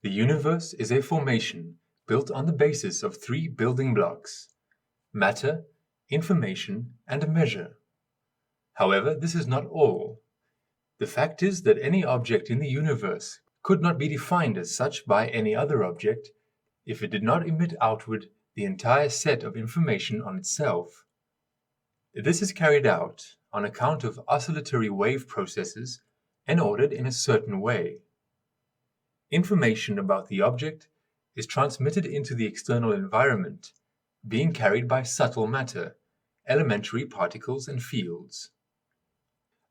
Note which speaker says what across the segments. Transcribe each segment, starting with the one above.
Speaker 1: The universe is a formation built on the basis of three building blocks: matter, information, and measure. However, this is not all. The fact is that any object in the universe could not be defined as such by any other object if it did not emit outward the entire set of information on itself. This is carried out on account of oscillatory wave processes and ordered in a certain way. Information about the object is transmitted into the external environment, being carried by subtle matter, elementary particles and fields.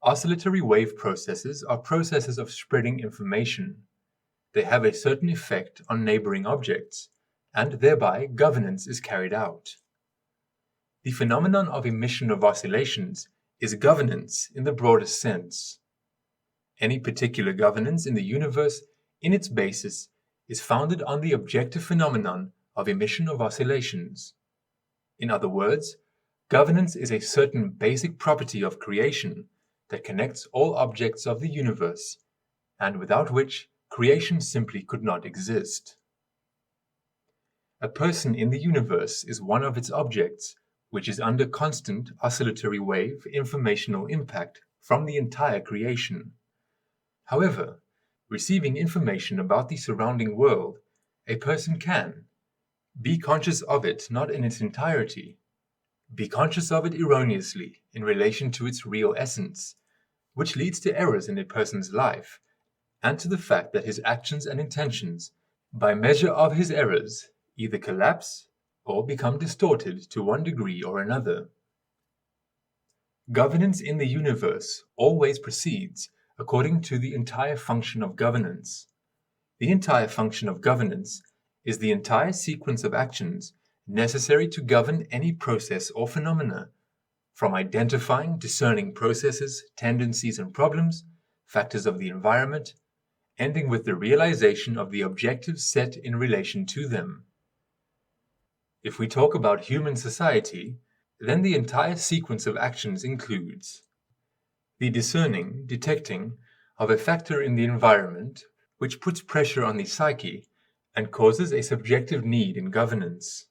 Speaker 1: Oscillatory wave processes are processes of spreading information. They have a certain effect on neighboring objects, and thereby governance is carried out. The phenomenon of emission of oscillations is governance in the broadest sense. Any particular governance in the universe, in its basis, is founded on the objective phenomenon of emission of oscillations. In other words, governance is a certain basic property of creation that connects all objects of the universe, and without which creation simply could not exist. A person in the universe is one of its objects, which is under constant oscillatory wave informational impact from the entire creation. However, receiving information about the surrounding world, a person can be conscious of it not in its entirety, be conscious of it erroneously in relation to its real essence, which leads to errors in a person's life, and to the fact that his actions and intentions, by measure of his errors, either collapse or become distorted to one degree or another. Governance in the universe always proceeds according to the entire function of governance. The entire function of governance is the entire sequence of actions necessary to govern any process or phenomena, from identifying, discerning processes, tendencies, and problems, factors of the environment, ending with the realization of the objectives set in relation to them. If we talk about human society, then the entire sequence of actions includes the discerning, detecting of a factor in the environment which puts pressure on the psyche and causes a subjective need in governance,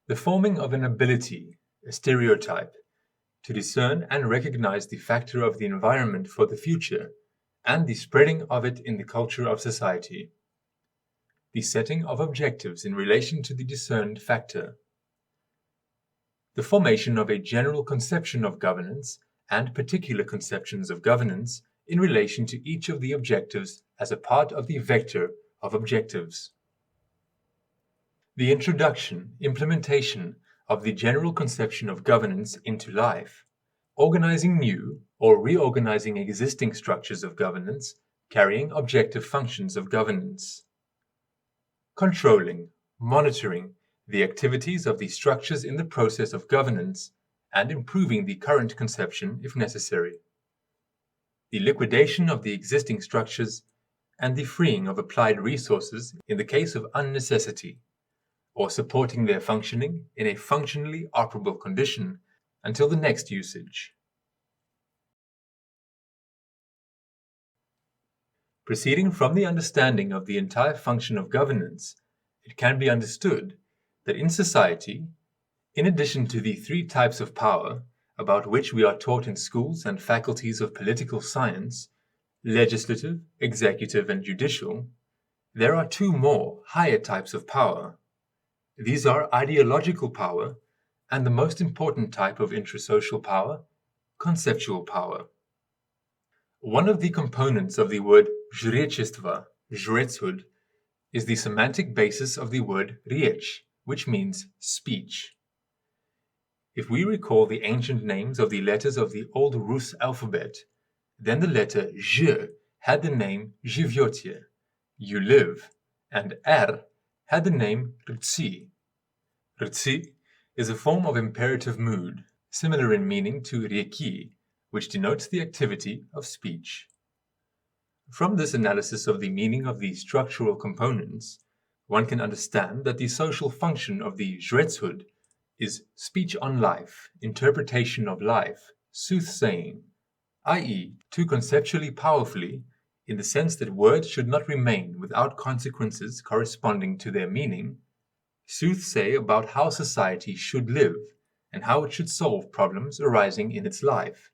Speaker 1: the forming of an ability, a stereotype, to discern and recognize the factor of the environment for the future, and the spreading of it in the culture of society, the setting of objectives in relation to the discerned factor, the formation of a general conception of governance and particular conceptions of governance in relation to each of the objectives as a part of the vector of objectives. The introduction, implementation of the general conception of governance into life, organizing new or reorganizing existing structures of governance, carrying objective functions of governance. Controlling, monitoring the activities of the structures in the process of governance, and improving the current conception if necessary. The liquidation of the existing structures, and the freeing of applied resources in the case of unnecessity, or supporting their functioning in a functionally operable condition until the next usage. Proceeding from the understanding of the entire function of governance, it can be understood that in society, in addition to the three types of power about which we are taught in schools and faculties of political science, legislative, executive, and judicial, there are two more higher types of power. These are ideological power and the most important type of intrasocial power, conceptual power. One of the components of the word Zhretshood, Zhretshood, is the semantic basis of the word riech, which means speech. If we recall the ancient names of the letters of the Old Rus alphabet, then the letter Zh had the name Zhivyotie, you live, and R had the name Rtsi. Rtsi is a form of imperative mood, similar in meaning to rieki, which denotes the activity of speech. From this analysis of the meaning of the structural components, one can understand that the social function of the Zhretshood is speech on life, interpretation of life, soothsaying, i.e., to conceptually powerfully, in the sense that words should not remain without consequences corresponding to their meaning, soothsay about how society should live and how it should solve problems arising in its life,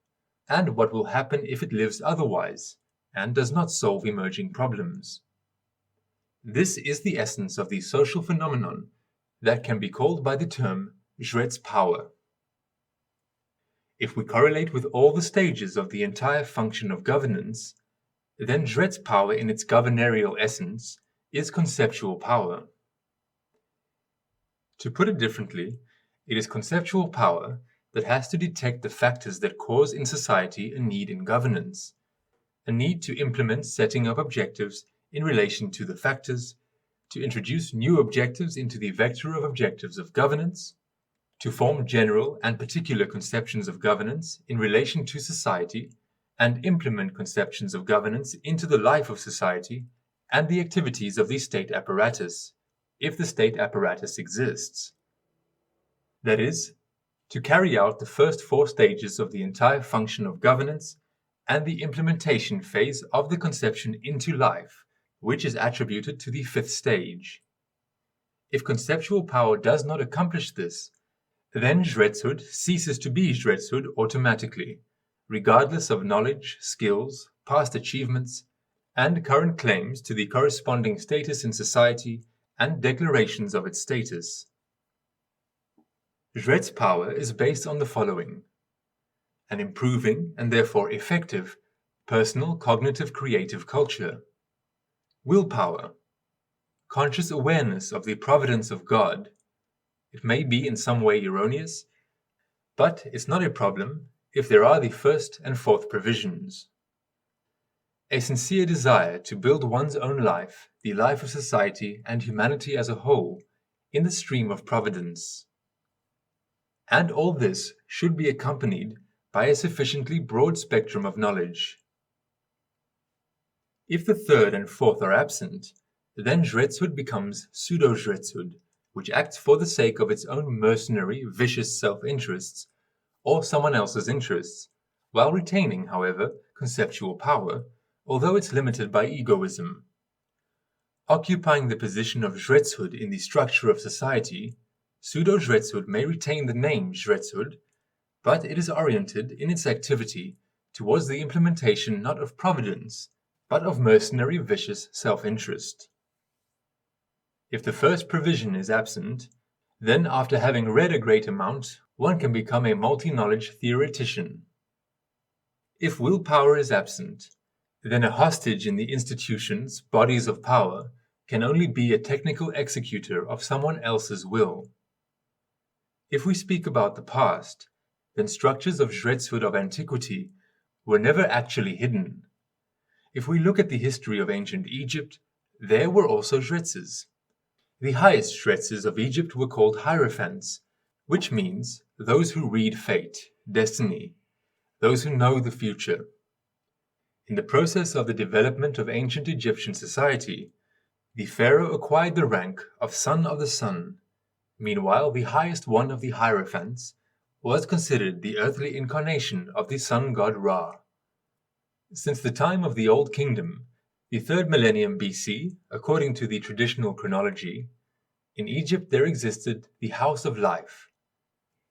Speaker 1: and what will happen if it lives otherwise and does not solve emerging problems. This is the essence of the social phenomenon that can be called by the term Zhrets power. If we correlate with all the stages of the entire function of governance, then Zhrets power in its governorial essence is conceptual power. To put it differently, it is conceptual power that has to detect the factors that cause in society a need in governance, a need to implement setting of objectives in relation to the factors, to introduce new objectives into the vector of objectives of governance, to form general and particular conceptions of governance in relation to society, and implement conceptions of governance into the life of society and the activities of the state apparatus, if the state apparatus exists. That is, to carry out the first 4 stages of the entire function of governance and the implementation phase of the conception into life, which is attributed to the 5th stage. If conceptual power does not accomplish this, then Zhretshood ceases to be Zhretshood automatically, regardless of knowledge, skills, past achievements, and current claims to the corresponding status in society and declarations of its status. Zhrets power is based on the following: an improving and therefore effective personal cognitive creative culture, willpower, conscious awareness of the providence of God. It may be in some way erroneous, but it's not a problem if there are the 1st and 4th provisions. A sincere desire to build one's own life, the life of society and humanity as a whole, in the stream of providence. And all this should be accompanied by a sufficiently broad spectrum of knowledge. If the 3rd and 4th are absent, then Zhretshood becomes pseudo-Zhretshood, which acts for the sake of its own mercenary, vicious self-interests, or someone else's interests, while retaining, however, conceptual power, although it's limited by egoism. Occupying the position of Zhretshood in the structure of society, pseudo-Zhretshood may retain the name Zhretshood, but it is oriented in its activity towards the implementation not of providence, but of mercenary, vicious self-interest. If the first provision is absent, then after having read a great amount, one can become a multi-knowledge theoretician. If willpower is absent, then a hostage in the institutions, bodies of power, can only be a technical executor of someone else's will. If we speak about the past, then structures of Zhretshood of Antiquity were never actually hidden. If we look at the history of ancient Egypt, there were also Zhretses. The highest Zhretses of Egypt were called hierophants, which means those who read fate, destiny, those who know the future. In the process of the development of ancient Egyptian society, the pharaoh acquired the rank of son of the sun. Meanwhile, the highest one of the hierophants was considered the earthly incarnation of the sun god Ra. Since the time of the Old Kingdom, the 3rd millennium BC, according to the traditional chronology, in Egypt there existed the House of Life,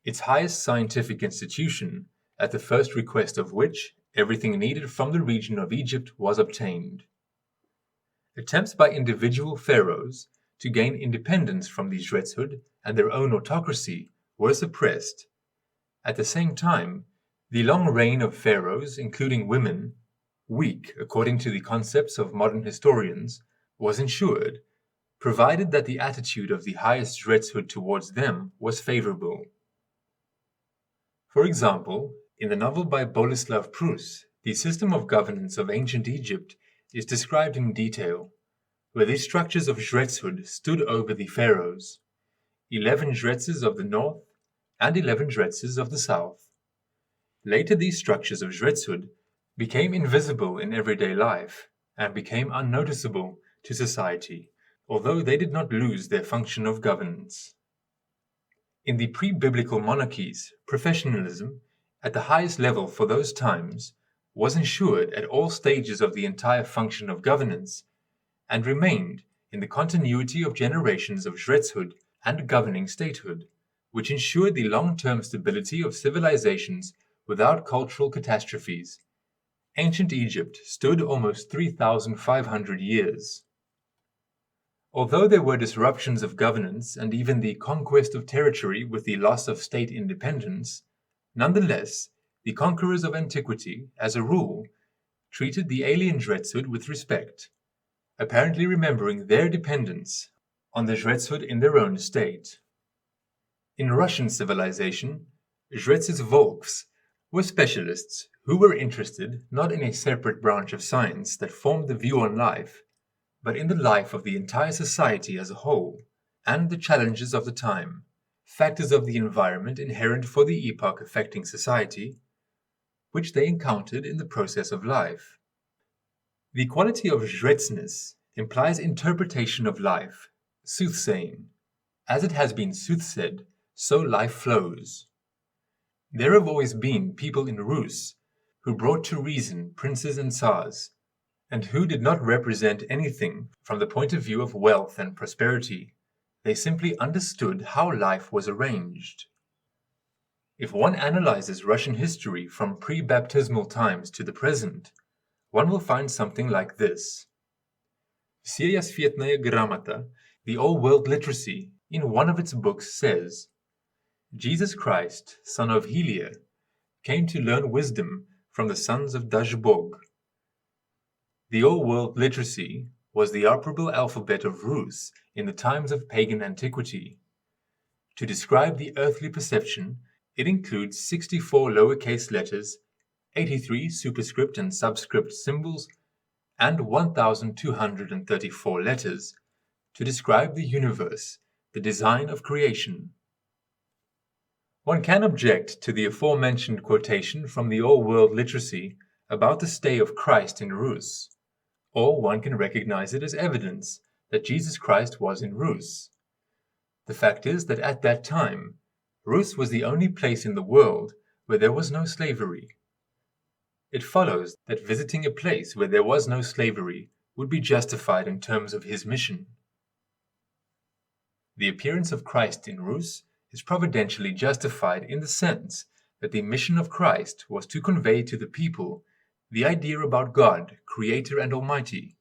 Speaker 1: its highest scientific institution, at the first request of which everything needed from the region of Egypt was obtained. Attempts by individual pharaohs to gain independence from the Zhretshood and their own autocracy were suppressed. At the same time, the long reign of pharaohs, including women, weak according to the concepts of modern historians, was ensured, provided that the attitude of the highest Zhretshood towards them was favorable. For example, in the novel by Boleslav Prus, the system of governance of ancient Egypt is described in detail, where the structures of Zhretshood stood over the pharaohs, 11 Zhretses of the north and 11 Zhretses of the south. Later these structures of Zhretshood became invisible in everyday life and became unnoticeable to society, although they did not lose their function of governance. In the pre-biblical monarchies, professionalism, at the highest level for those times, was ensured at all stages of the entire function of governance, and remained in the continuity of generations of Zhretshood and governing statehood, which ensured the long-term stability of civilizations without cultural catastrophes. Ancient Egypt stood almost 3,500 years. Although there were disruptions of governance and even the conquest of territory with the loss of state independence, nonetheless, the conquerors of antiquity, as a rule, treated the alien Zhretshood with respect, apparently remembering their dependence on the Zhretshood in their own state. In Russian civilization, Zhrets' Volks were specialists who were interested not in a separate branch of science that formed the view on life, but in the life of the entire society as a whole, and the challenges of the time, factors of the environment inherent for the epoch affecting society, which they encountered in the process of life. The quality of Zhretsness implies interpretation of life, soothsaying. As it has been soothsaid, so life flows. There have always been people in Rus who brought to reason princes and tsars, and who did not represent anything from the point of view of wealth and prosperity. They simply understood how life was arranged. If one analyzes Russian history from pre-baptismal times to the present, one will find something like this. Vseya Svetnaya Gramota, the all-world literacy, in one of its books says, Jesus Christ, son of Helia, came to learn wisdom from the sons of Dažbog. The all-world literacy was the operable alphabet of Rus in the times of pagan antiquity. To describe the earthly perception, it includes 64 lowercase letters, 83 superscript and subscript symbols, and 1,234 letters to describe the universe, the design of creation. One can object to the aforementioned quotation from the all-world literacy about the stay of Christ in Rus, or one can recognize it as evidence that Jesus Christ was in Rus. The fact is that at that time, Rus was the only place in the world where there was no slavery. It follows that visiting a place where there was no slavery would be justified in terms of his mission. The appearance of Christ in Rus is providentially justified in the sense that the mission of Christ was to convey to the people the idea about God, Creator and Almighty,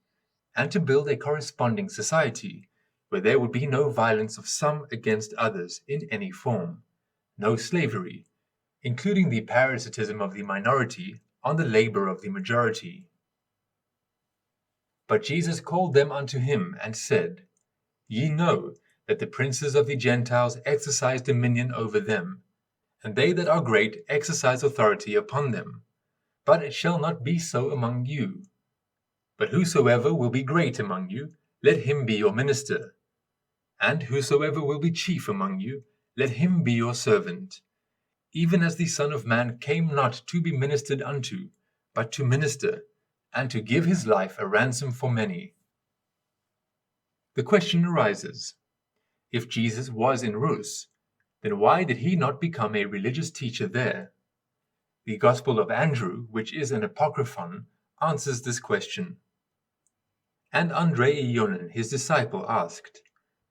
Speaker 1: and to build a corresponding society where there would be no violence of some against others in any form, no slavery, including the parasitism of the minority on the labor of the majority. But Jesus called them unto him and said, Ye know that the princes of the Gentiles exercise dominion over them, and they that are great exercise authority upon them. But it shall not be so among you. But whosoever will be great among you, let him be your minister. And whosoever will be chief among you, let him be your servant. Even as the Son of Man came not to be ministered unto, but to minister, and to give his life a ransom for many. The question arises, if Jesus was in Rus, then why did he not become a religious teacher there? The Gospel of Andrew, which is an apocryphon, answers this question. And Andrei Ionin, his disciple, asked,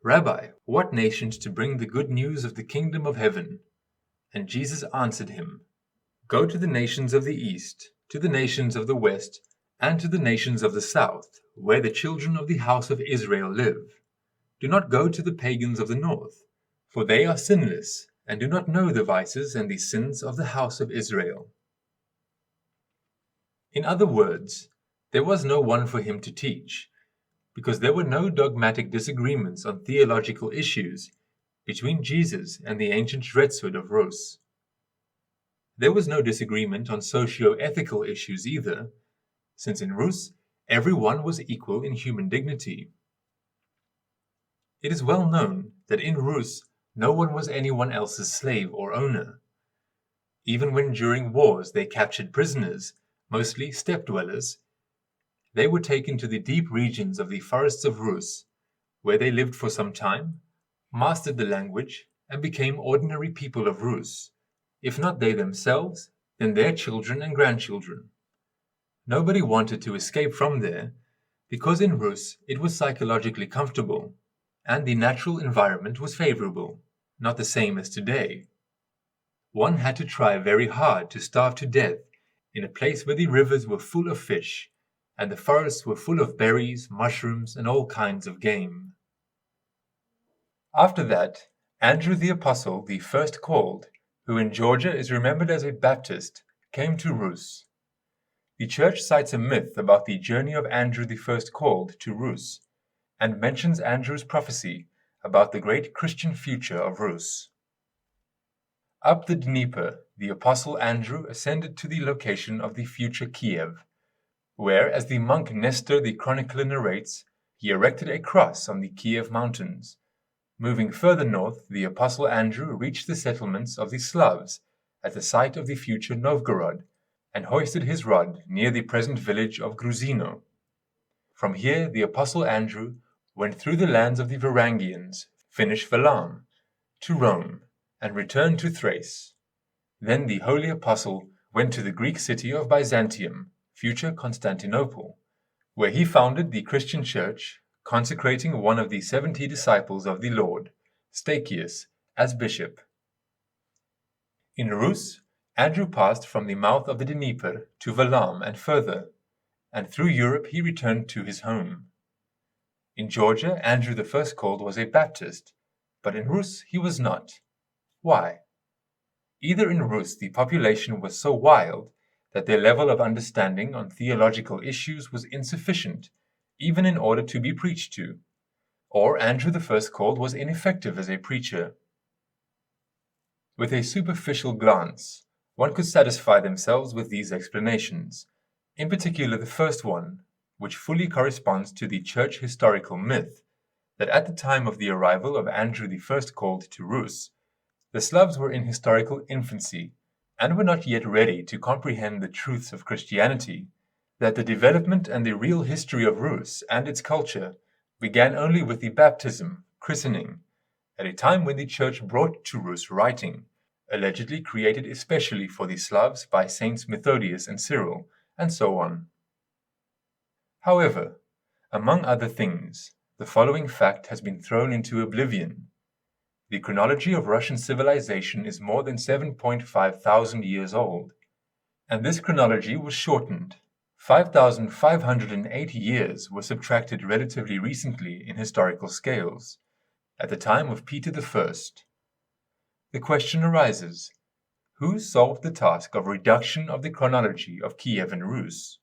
Speaker 1: Rabbi, what nations to bring the good news of the kingdom of heaven? And Jesus answered him, Go to the nations of the east, to the nations of the west, and to the nations of the south, where the children of the house of Israel live. Do not go to the pagans of the north, for they are sinless, and do not know the vices and the sins of the house of Israel. In other words, there was no one for him to teach, because there were no dogmatic disagreements on theological issues between Jesus and the ancient Zhretshood of Rus. There was no disagreement on socio-ethical issues either, since in Rus everyone was equal in human dignity. It is well known that in Rus no one was anyone else's slave or owner. Even when during wars they captured prisoners, mostly steppe dwellers, they were taken to the deep regions of the forests of Rus, where they lived for some time, mastered the language, and became ordinary people of Rus, if not they themselves, then their children and grandchildren. Nobody wanted to escape from there, because in Rus it was psychologically comfortable, and the natural environment was favorable, not the same as today. One had to try very hard to starve to death in a place where the rivers were full of fish, and the forests were full of berries, mushrooms, and all kinds of game. After that, Andrew the Apostle, the first called, who in Georgia is remembered as a Baptist, came to Rus. The church cites a myth about the journey of Andrew the first called to Rus, and mentions Andrew's prophecy about the great Christian future of Rus. Up the Dnieper, the Apostle Andrew ascended to the location of the future Kiev, where, as the monk Nestor the chronicler narrates, he erected a cross on the Kiev mountains. Moving further north, the Apostle Andrew reached the settlements of the Slavs at the site of the future Novgorod, and hoisted his rod near the present village of Gruzino. From here the Apostle Andrew went through the lands of the Varangians, finished Valam, to Rome, and returned to Thrace. Then the Holy Apostle went to the Greek city of Byzantium, future Constantinople, where he founded the Christian Church, consecrating one of the 70 disciples of the Lord, Stachys, as bishop. In Rus, Andrew passed from the mouth of the Dnieper to Valam and further, and through Europe he returned to his home. In Georgia, Andrew the first called was a Baptist, but in Rus he was not. Why? Either in Rus the population was so wild that their level of understanding on theological issues was insufficient, even in order to be preached to, or Andrew the first called was ineffective as a preacher. With a superficial glance, one could satisfy themselves with these explanations, in particular the first one, which fully corresponds to the church historical myth that at the time of the arrival of Andrew the first called to Rus, the Slavs were in historical infancy and were not yet ready to comprehend the truths of Christianity, that the development and the real history of Rus and its culture began only with the baptism, christening, at a time when the church brought to Rus writing, allegedly created especially for the Slavs by Saints Methodius and Cyril, and so on. However, among other things, the following fact has been thrown into oblivion. The chronology of Russian civilization is more than 7.5 thousand years old, and this chronology was shortened. 5,508 years were subtracted relatively recently in historical scales, at the time of Peter I. The question arises, who solved the task of reduction of the chronology of Kiev and Rus?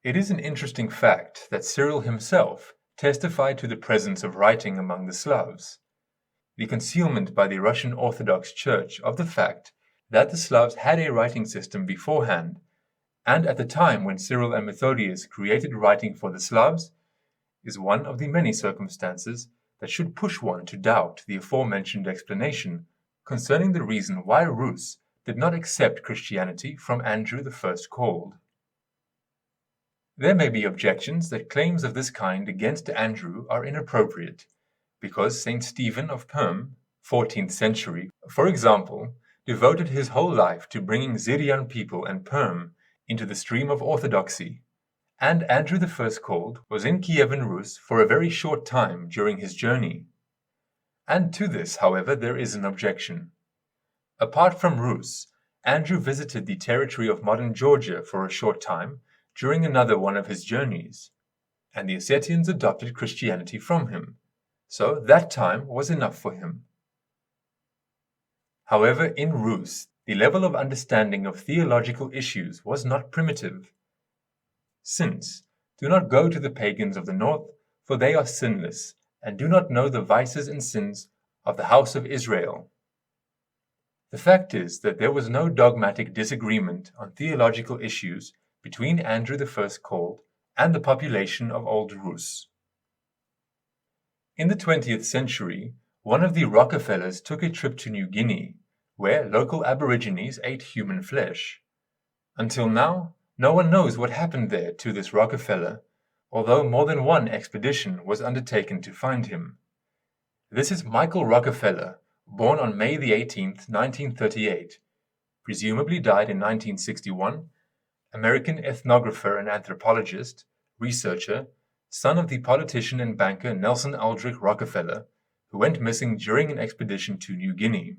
Speaker 1: It is an interesting fact that Cyril himself testified to the presence of writing among the Slavs. The concealment by the Russian Orthodox Church of the fact that the Slavs had a writing system beforehand, and at the time when Cyril and Methodius created writing for the Slavs, is one of the many circumstances that should push one to doubt the aforementioned explanation concerning the reason why Rus did not accept Christianity from Andrew the first called. There may be objections that claims of this kind against Andrew are inappropriate, because Saint Stephen of Perm, 14th century, for example, devoted his whole life to bringing Syrian people and Perm into the stream of orthodoxy, and Andrew the first called was in Kiev and Rus for a very short time during his journey. And to this, however, there is an objection. Apart from Rus, Andrew visited the territory of modern Georgia for a short time during another one of his journeys, and the Ossetians adopted Christianity from him, so that time was enough for him. However, in Rus, the level of understanding of theological issues was not primitive. Since, do not go to the pagans of the north, for they are sinless, and do not know the vices and sins of the house of Israel. The fact is that there was no dogmatic disagreement on theological issues between Andrew the first called and the population of Old Rus. In the 20th century, one of the Rockefellers took a trip to New Guinea, where local aborigines ate human flesh. Until now, no one knows what happened there to this Rockefeller, although more than one expedition was undertaken to find him. This is Michael Rockefeller, born on May 18, 1938, presumably died in 1961, American ethnographer and anthropologist, researcher, son of the politician and banker Nelson Aldrich Rockefeller, who went missing during an expedition to New Guinea.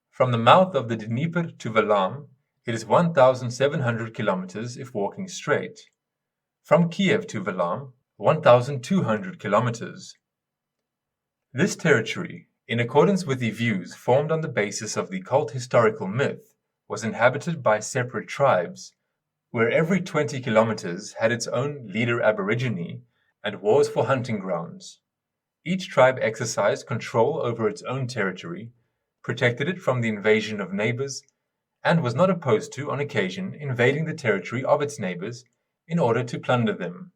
Speaker 1: From the mouth of the Dnieper to Valam, it is 1,700 kilometers if walking straight. From Kiev to Valam, 1,200 kilometers. This territory, in accordance with the views formed on the basis of the cult historical myth, was inhabited by separate tribes, where every 20 kilometers had its own leader aborigine and wars for hunting grounds. Each tribe exercised control over its own territory, protected it from the invasion of neighbors, and was not opposed to, on occasion, invading the territory of its neighbors in order to plunder them.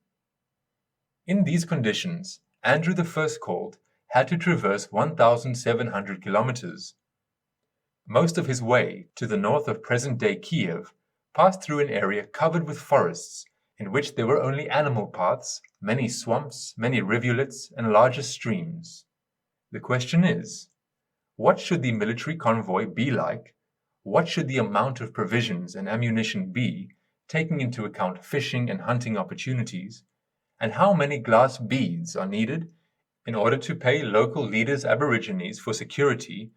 Speaker 1: In these conditions, Andrew the First Called had to traverse 1,700 kilometers. Most of his way, to the north of present-day Kiev, passed through an area covered with forests, in which there were only animal paths, many swamps, many rivulets, and larger streams. The question is, what should the military convoy be like? What should the amount of provisions and ammunition be, taking into account fishing and hunting opportunities? And how many glass beads are needed in order to pay local leaders aborigines for security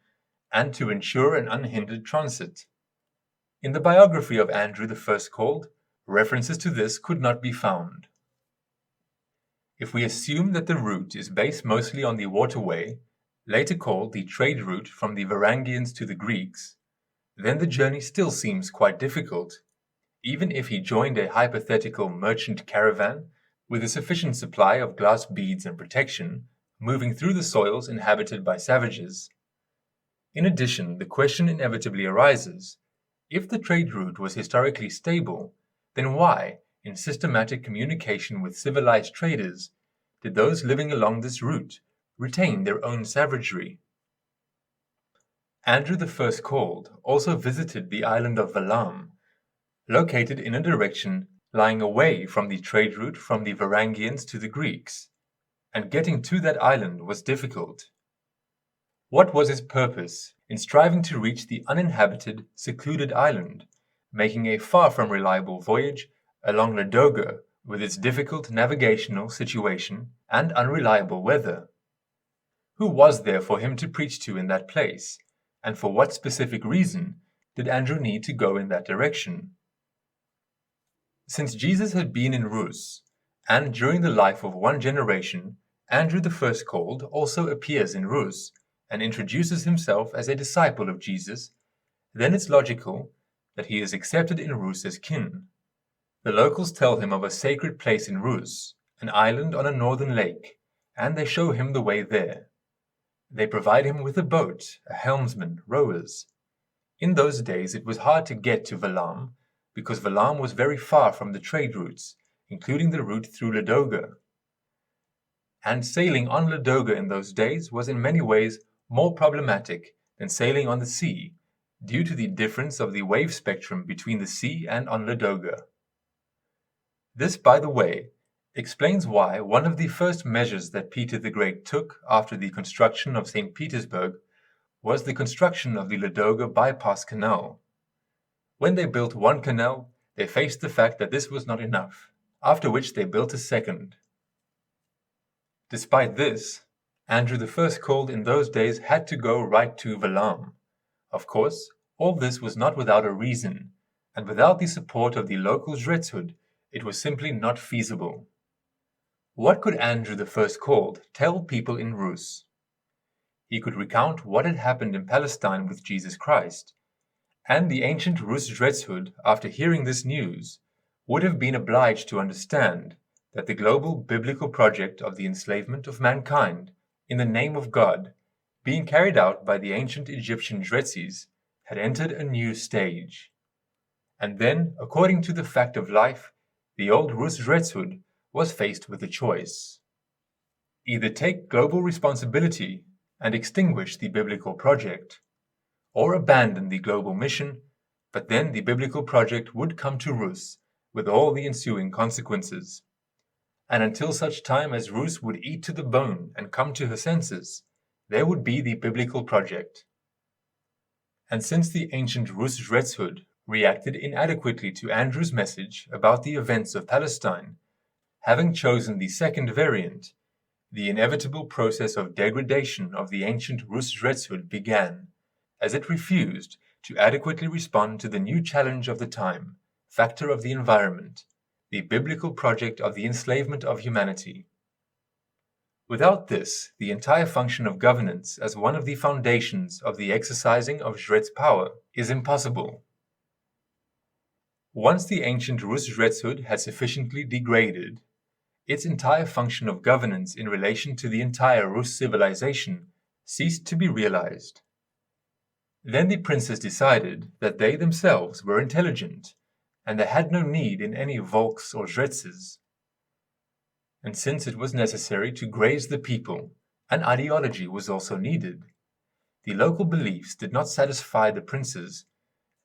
Speaker 1: and to ensure an unhindered transit? In the biography of Andrew the First Called, references to this could not be found. If we assume that the route is based mostly on the waterway, later called the trade route from the Varangians to the Greeks, then the journey still seems quite difficult, even if he joined a hypothetical merchant caravan with a sufficient supply of glass beads and protection, moving through the soils inhabited by savages. In addition, the question inevitably arises, if the trade route was historically stable, then why, in systematic communication with civilized traders, did those living along this route retain their own savagery? Andrew the First Called also visited the island of Valam, located in a direction lying away from the trade route from the Varangians to the Greeks, and getting to that island was difficult. What was his purpose in striving to reach the uninhabited, secluded island, making a far from reliable voyage along Ladoga with its difficult navigational situation and unreliable weather? Who was there for him to preach to in that place, and for what specific reason did Andrew need to go in that direction? Since Jesus had been in Rus, and during the life of one generation, Andrew the First Called also appears in Rus and introduces himself as a disciple of Jesus, then it's logical that he is accepted in Rus as kin. The locals tell him of a sacred place in Rus, an island on a northern lake, and they show him the way there. They provide him with a boat, a helmsman, rowers. In those days it was hard to get to Valam, because Valam was very far from the trade routes, including the route through Ladoga. And sailing on Ladoga in those days was in many ways more problematic than sailing on the sea, due to the difference of the wave spectrum between the sea and on Ladoga. This, by the way, explains why one of the first measures that Peter the Great took after the construction of St. Petersburg was the construction of the Ladoga bypass canal. When they built one canal, they faced the fact that this was not enough, after which they built a second. Despite this, Andrew the First Called in those days had to go right to Valam. Of course, all this was not without a reason, and without the support of the local Zhretshood, it was simply not feasible. What could Andrew the First Called tell people in Rus? He could recount what had happened in Palestine with Jesus Christ, and the ancient Rus Zhretshood, after hearing this news, would have been obliged to understand that the global biblical project of the enslavement of mankind in the name of God, being carried out by the ancient Egyptian Zhretsis, had entered a new stage. And then, according to the fact of life, the old Rus Zhretshood was faced with a choice. Either take global responsibility and extinguish the biblical project, or abandon the global mission, but then the biblical project would come to Rus with all the ensuing consequences. And until such time as Rus would eat to the bone and come to her senses, there would be the biblical project. And since the ancient Rus Zhretshood reacted inadequately to Andrew's message about the events of Palestine, having chosen the second variant. The inevitable process of degradation of the ancient Rus Zhretshood began, as it refused to adequately respond to the new challenge of the time, factor of the environment, the biblical project of the enslavement of humanity. Without this, the entire function of governance as one of the foundations of the exercising of Zhrets power is impossible. Once the ancient Rus Zhretshood had sufficiently degraded, its entire function of governance in relation to the entire Rus civilization ceased to be realized. Then the princes decided that they themselves were intelligent, and they had no need in any Volks or Zhretses. And since it was necessary to graze the people, an ideology was also needed. The local beliefs did not satisfy the princes.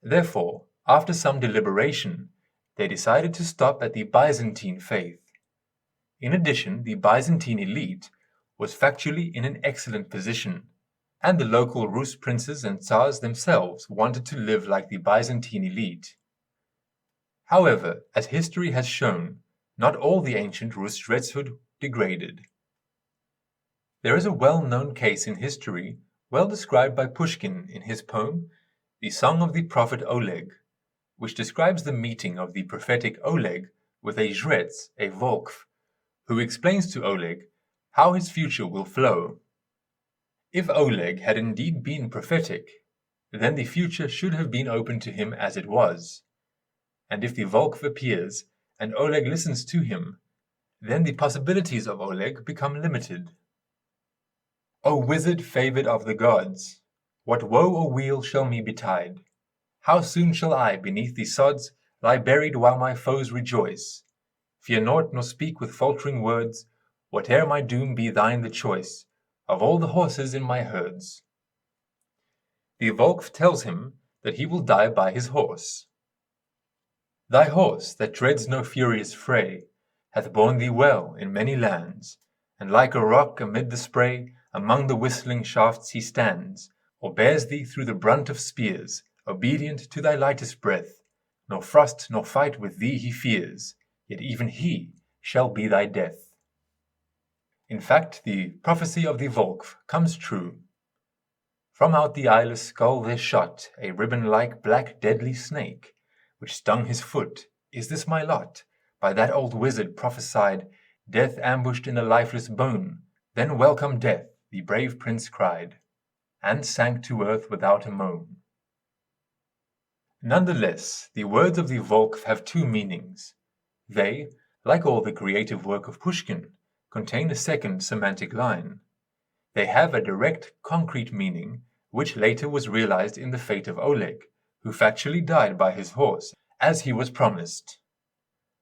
Speaker 1: Therefore, after some deliberation, they decided to stop at the Byzantine faith. In addition, the Byzantine elite was factually in an excellent position, and the local Rus princes and Tsars themselves wanted to live like the Byzantine elite. However, as history has shown, not all the ancient Rus Zhretshood degraded. There is a well-known case in history, well described by Pushkin in his poem, The Song of the Prophet Oleg, which describes the meeting of the prophetic Oleg with a Zhrets, a Volk, who explains to Oleg how his future will flow. If Oleg had indeed been prophetic, then the future should have been open to him as it was. And if the Volk appears, and Oleg listens to him, then the possibilities of Oleg become limited. O wizard favoured of the gods, what woe or weal shall me betide? How soon shall I, beneath the sods, lie buried while my foes rejoice? Fear naught nor speak with faltering words, whate'er my doom be thine the choice, of all the horses in my herds. The Volk tells him that he will die by his horse. Thy horse, that dreads no furious fray, hath borne thee well in many lands, and like a rock amid the spray, among the whistling shafts he stands, or bears thee through the brunt of spears, obedient to thy lightest breath, nor frost nor fight with thee he fears, yet even he shall be thy death. In fact, the prophecy of the Volk comes true. From out the eyeless skull there shot a ribbon-like black deadly snake, which stung his foot. Is this my lot? By that old wizard prophesied, death ambushed in the lifeless bone. Then welcome death, the brave prince cried, and sank to earth without a moan. Nonetheless, the words of the Volk have two meanings. They, like all the creative work of Pushkin, contain a second semantic line. They have a direct, concrete meaning, which later was realized in the fate of Oleg, who factually died by his horse, as he was promised.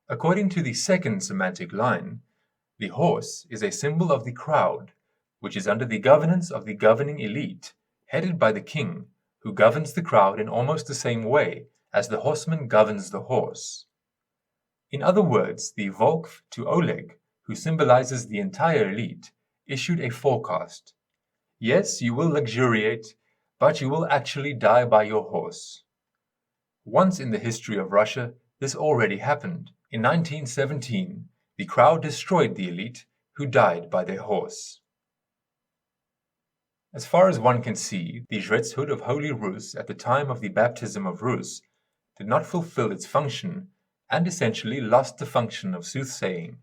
Speaker 1: According to the second semantic line, the horse is a symbol of the crowd, which is under the governance of the governing elite, headed by the king, who governs the crowd in almost the same way as the horseman governs the horse. In other words, the Volk to Oleg, who symbolizes the entire elite, issued a forecast. Yes, you will luxuriate, but you will actually die by your horse. Once in the history of Russia, this already happened. In 1917, the crowd destroyed the elite, who died by their horse. As far as one can see, the Zhretshood of Holy Rus at the time of the baptism of Rus did not fulfill its function and essentially lost the function of soothsaying.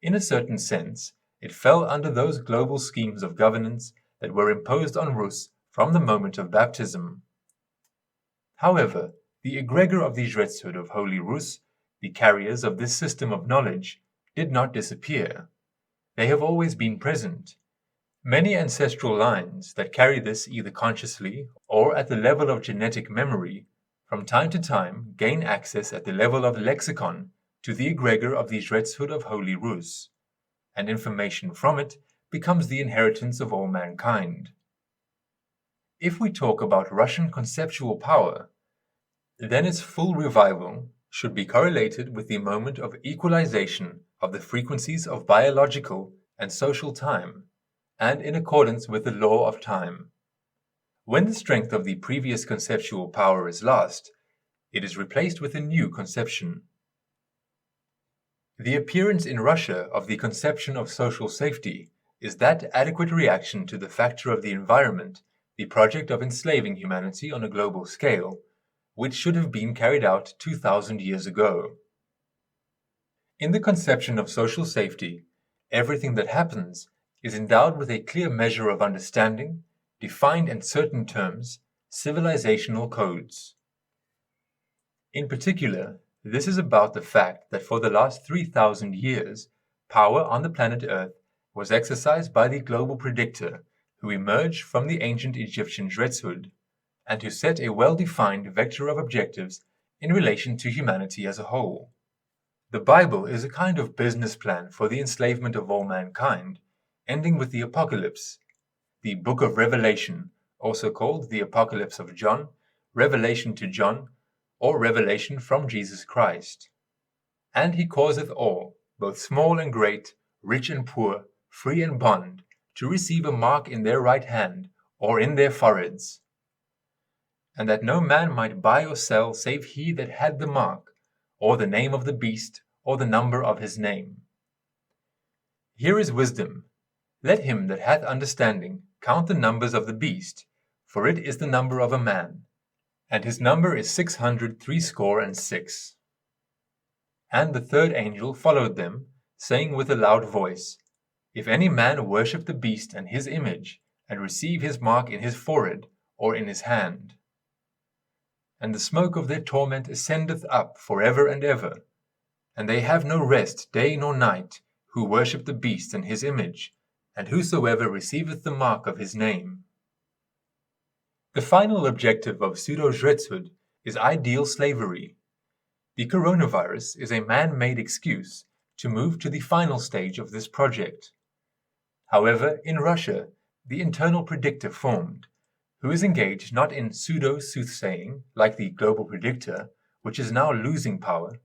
Speaker 1: In a certain sense, it fell under those global schemes of governance that were imposed on Rus from the moment of baptism. However, the egregor of the Zhretshood of Holy Rus, the carriers of this system of knowledge, did not disappear. They have always been present. Many ancestral lines that carry this either consciously or at the level of genetic memory, from time to time gain access at the level of lexicon to the egregor of the Zhretshood of Holy Rus, and information from it becomes the inheritance of all mankind. If we talk about Russian conceptual power, then its full revival should be correlated with the moment of equalization of the frequencies of biological and social time, and in accordance with the law of time. When the strength of the previous conceptual power is lost, it is replaced with a new conception. The appearance in Russia of the conception of social safety is that adequate reaction to the factor of the environment, the project of enslaving humanity on a global scale, which should have been carried out 2,000 years ago. In the conception of social safety, everything that happens is endowed with a clear measure of understanding, defined in certain terms, civilizational codes. In particular, this is about the fact that for the last 3,000 years, power on the planet Earth was exercised by the global predictor who emerged from the ancient Egyptian Zhretshood, and who set a well-defined vector of objectives in relation to humanity as a whole. The Bible is a kind of business plan for the enslavement of all mankind, ending with the Apocalypse, the Book of Revelation, also called the Apocalypse of John, Revelation to John, or Revelation from Jesus Christ. And he causeth all, both small and great, rich and poor, free and bond, to receive a mark in their right hand, or in their foreheads. And that no man might buy or sell save he that had the mark, or the name of the beast, or the number of his name. Here is wisdom. Let him that hath understanding count the numbers of the beast, for it is the number of a man, and his number is 666. And the third angel followed them, saying with a loud voice, If any man worship the beast and his image, and receive his mark in his forehead or in his hand. And the smoke of their torment ascendeth up for ever and ever, and they have no rest day nor night, who worship the beast and his image, and whosoever receiveth the mark of his name. The final objective of pseudo-Zhretshood is ideal slavery. The coronavirus is a man-made excuse to move to the final stage of this project. However, in Russia, the internal predictor formed, who is engaged not in pseudo-soothsaying, like the global predictor, which is now losing power,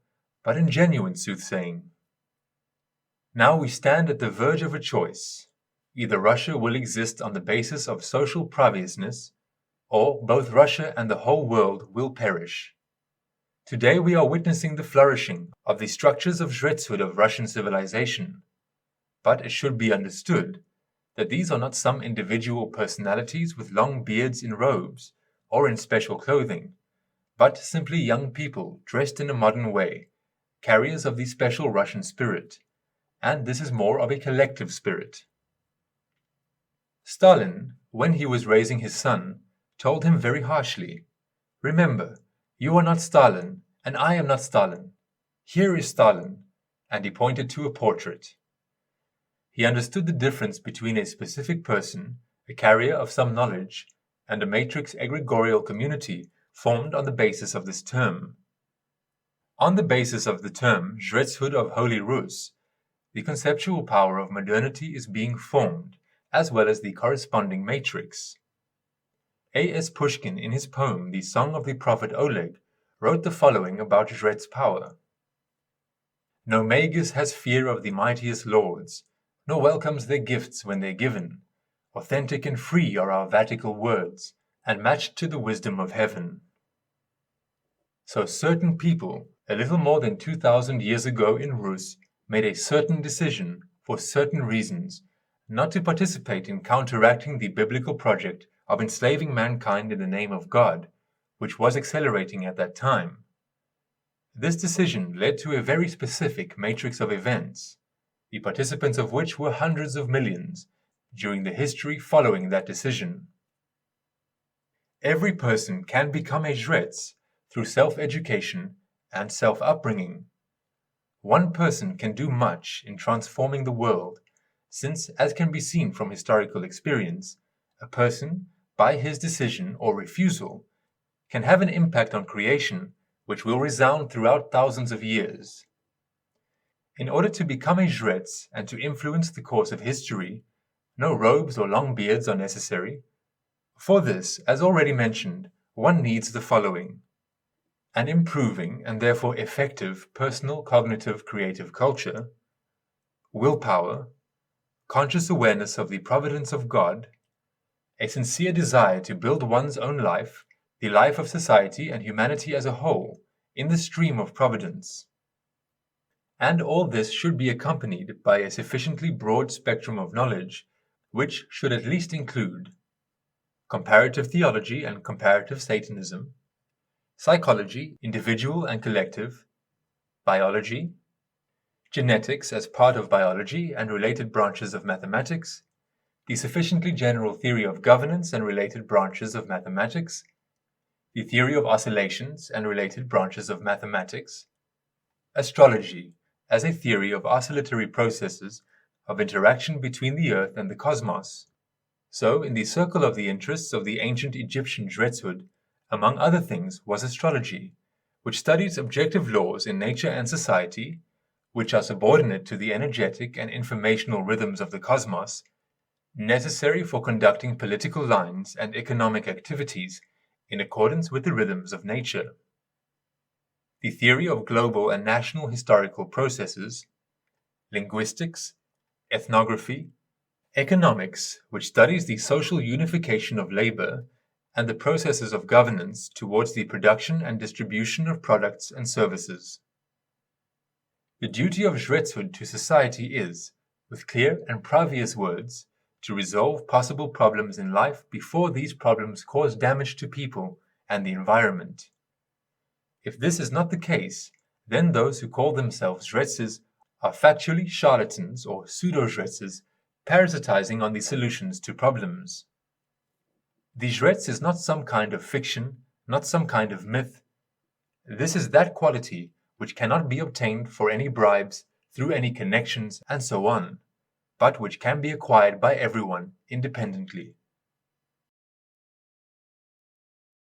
Speaker 1: but in genuine soothsaying. Now we stand at the verge of a choice. Either Russia will exist on the basis of social previousness, or both Russia and the whole world will perish. Today we are witnessing the flourishing of the structures of Zhretshood of Russian civilization. But it should be understood that these are not some individual personalities with long beards in robes or in special clothing, but simply young people dressed in a modern way, carriers of the special Russian spirit, and this is more of a collective spirit. Stalin, when he was raising his son, told him very harshly, Remember, you are not Stalin, and I am not Stalin. Here is Stalin, and he pointed to a portrait. He understood the difference between a specific person, a carrier of some knowledge, and a matrix egregorial community formed on the basis of this term. On the basis of the term Zhretshood of Holy Rus, the conceptual power of modernity is being formed, as well as the corresponding matrix. A.S. Pushkin, in his poem The Song of the Prophet Oleg, wrote the following about Zhrets' power. No magus has fear of the mightiest lords, nor welcomes their gifts when they're given. Authentic and free are our Vatical words, and matched to the wisdom of heaven. So certain people, a little more than 2,000 years ago in Rus, made a certain decision, for certain reasons, not to participate in counteracting the biblical project of enslaving mankind in the name of God, which was accelerating at that time. This decision led to a very specific matrix of events, the participants of which were hundreds of millions, during the history following that decision. Every person can become a Zhrets through self-education and self-upbringing. One person can do much in transforming the world, since, as can be seen from historical experience, a person, by his decision or refusal, can have an impact on creation which will resound throughout thousands of years. In order to become a Zhrets and to influence the course of history, no robes or long beards are necessary. For this, as already mentioned, one needs the following: an improving and therefore effective personal cognitive creative culture, willpower, conscious awareness of the providence of God, a sincere desire to build one's own life, the life of society and humanity as a whole, in the stream of providence. And all this should be accompanied by a sufficiently broad spectrum of knowledge, which should at least include comparative theology and comparative Satanism, psychology, individual and collective, biology, genetics as part of biology and related branches of mathematics, the sufficiently general theory of governance and related branches of mathematics, the theory of oscillations and related branches of mathematics, astrology as a theory of oscillatory processes of interaction between the Earth and the cosmos. So, in the circle of the interests of the ancient Egyptian Zhretshood, among other things, was astrology, which studies objective laws in nature and society, which are subordinate to the energetic and informational rhythms of the cosmos, necessary for conducting political lines and economic activities in accordance with the rhythms of nature. The theory of global and national historical processes, linguistics, ethnography, economics, which studies the social unification of labor and the processes of governance towards the production and distribution of products and services. The duty of Zhretshood to society is, with clear and previous words, to resolve possible problems in life before these problems cause damage to people and the environment. If this is not the case, then those who call themselves Zhretses are factually charlatans or pseudo-Zhretses parasitizing on the solutions to problems. The Zhrets is not some kind of fiction, not some kind of myth. This is that quality which cannot be obtained for any bribes, through any connections, and so on, but which can be acquired by everyone independently.